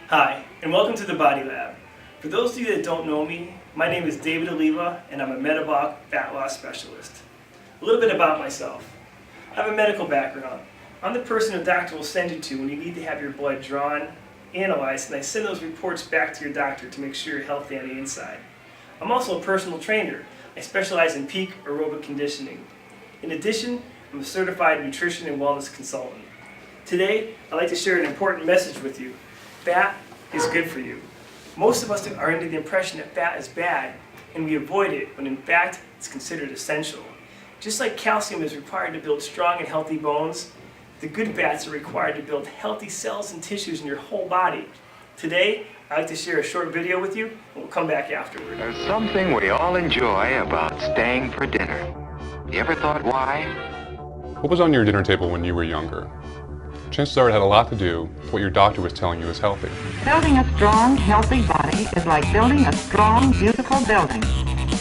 Hi, and welcome to the Body Lab. For those of you that don't know me, my name is David Oliva, and I'm a metabolic fat loss specialist. A little bit about myself. I have a medical background. I'm the person a doctor will send you to when you need to have your blood drawn, analyzed, and I send those reports back to your doctor to make sure you're healthy on the inside. I'm also a personal trainer. I specialize in peak aerobic conditioning. In addition, I'm a certified nutrition and wellness consultant. Today, I'd like to share an important message with you. Fat is good for you. Most of us are under the impression that fat is bad, and we avoid it when in fact it's considered essential. Just like calcium is required to build strong and healthy bones, the good fats are required to build healthy cells and tissues in your whole body. Today, I'd like to share a short video with you, and we'll come back afterward. There's something we all enjoy about staying for dinner. You ever thought why? What was on your dinner table when you were younger? Chances are it had a lot to do with what your doctor was telling you was healthy. Building a strong, healthy body is like building a strong, beautiful building.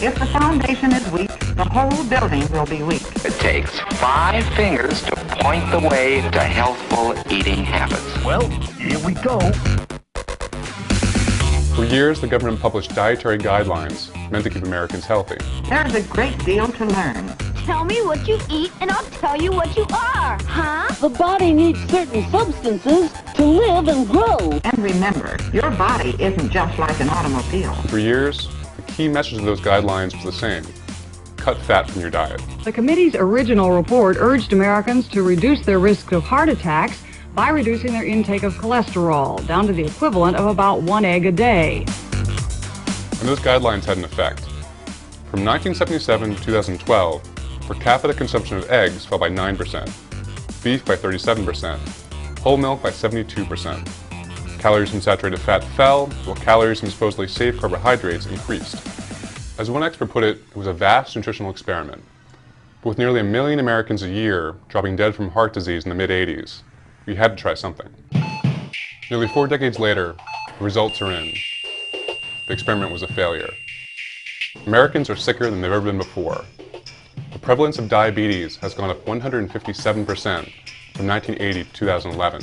If the foundation is weak, the whole building will be weak. It takes 5 fingers to point the way to healthful eating habits. Well, here we go. For years, the government published dietary guidelines meant to keep Americans healthy. There's a great deal to learn. Tell me what you eat and I'll tell you what you are, huh? The body needs certain substances to live and grow. And remember, your body isn't just like an automobile. For years, the key message of those guidelines was the same: cut fat from your diet. The committee's original report urged Americans to reduce their risk of heart attacks by reducing their intake of cholesterol down to the equivalent of about 1 egg a day. And those guidelines had an effect. From 1977 to 2012, per capita consumption of eggs fell by 9%, beef by 37%, whole milk by 72%. Calories from saturated fat fell, while calories from supposedly safe carbohydrates increased. As one expert put it was a vast nutritional experiment. But with nearly 1 million Americans a year dropping dead from heart disease in the mid-80s, we had to try something. Nearly 4 decades later, the results are in. The experiment was a failure. Americans are sicker than they've ever been before. The prevalence of diabetes has gone up 157% from 1980 to 2011.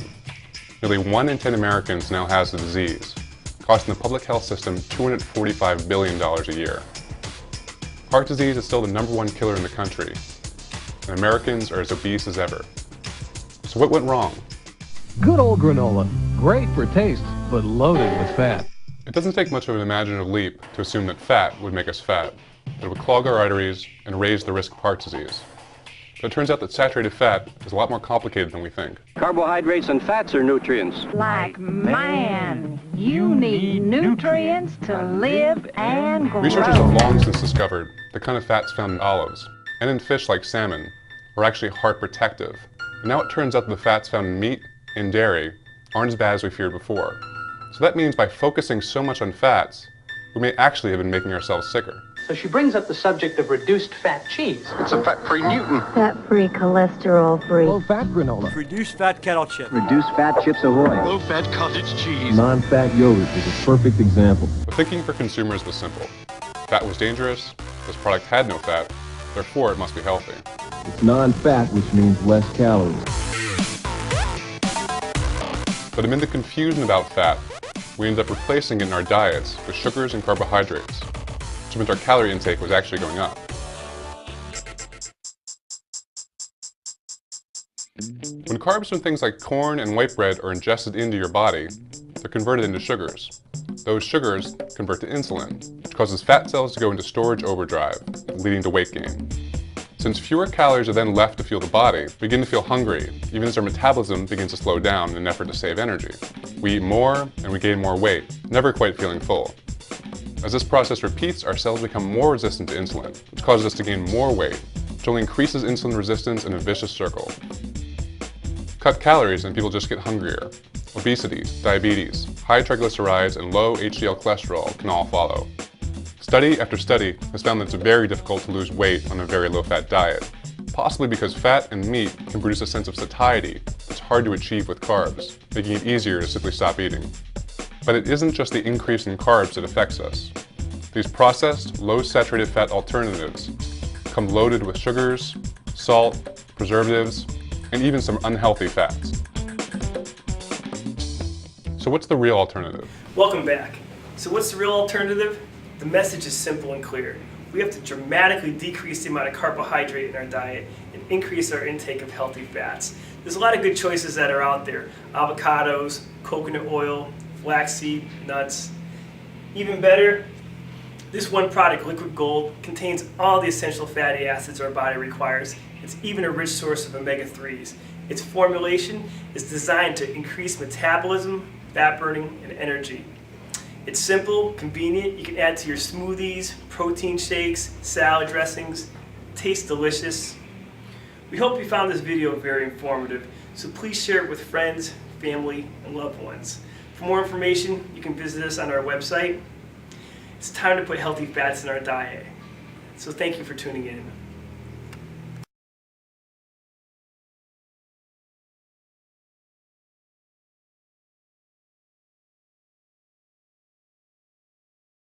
Nearly 1 in 10 Americans now has the disease, costing the public health system $245 billion a year. Heart disease is still the #1 killer in the country, and Americans are as obese as ever. So what went wrong? Good old granola. Great for taste, but loaded with fat. It doesn't take much of an imaginative leap to assume that fat would make us fat, that it would clog our arteries and raise the risk of heart disease. But it turns out that saturated fat is a lot more complicated than we think. Carbohydrates and fats are nutrients. Like, man, you need nutrients to live and grow. Researchers have long since discovered the kind of fats found in olives and in fish like salmon are actually heart protective. And now it turns out that the fats found in meat and dairy aren't as bad as we feared before. So that means by focusing so much on fats, we may actually have been making ourselves sicker. So she brings up the subject of reduced fat cheese. It's a fat-free Newton. Fat-free, cholesterol-free. Low-fat granola. Reduced fat kettle chip. Reduced fat Chips Ahoy. Low-fat cottage cheese. Non-fat yogurt is a perfect example. The thinking for consumers was simple. Fat was dangerous, this product had no fat, therefore it must be healthy. It's non-fat, which means less calories. But amid the confusion about fat, we ended up replacing it in our diets with sugars and carbohydrates, which meant our calorie intake was actually going up. When carbs from things like corn and white bread are ingested into your body, they're converted into sugars. Those sugars convert to insulin, which causes fat cells to go into storage overdrive, leading to weight gain. Since fewer calories are then left to fuel the body, we begin to feel hungry, even as our metabolism begins to slow down in an effort to save energy. We eat more and we gain more weight, never quite feeling full. As this process repeats, our cells become more resistant to insulin, which causes us to gain more weight, which only increases insulin resistance in a vicious circle. Cut calories and people just get hungrier. Obesity, diabetes, high triglycerides, and low HDL cholesterol can all follow. Study after study has found that it's very difficult to lose weight on a very low-fat diet, possibly because fat and meat can produce a sense of satiety that's hard to achieve with carbs, making it easier to simply stop eating. But it isn't just the increase in carbs that affects us. These processed, low-saturated fat alternatives come loaded with sugars, salt, preservatives, and even some unhealthy fats. So what's the real alternative? Welcome back. So what's the real alternative? The message is simple and clear. We have to dramatically decrease the amount of carbohydrate in our diet and increase our intake of healthy fats. There's a lot of good choices that are out there. Avocados, coconut oil, flaxseed, nuts. Even better, this one product, Liquid Gold, contains all the essential fatty acids our body requires. It's even a rich source of omega-3s. Its formulation is designed to increase metabolism, fat burning, and energy. It's simple, convenient. You can add to your smoothies, protein shakes, salad dressings. It tastes delicious. We hope you found this video very informative, so please share it with friends, family, and loved ones. For more information, you can visit us on our website. It's time to put healthy fats in our diet. So thank you for tuning in.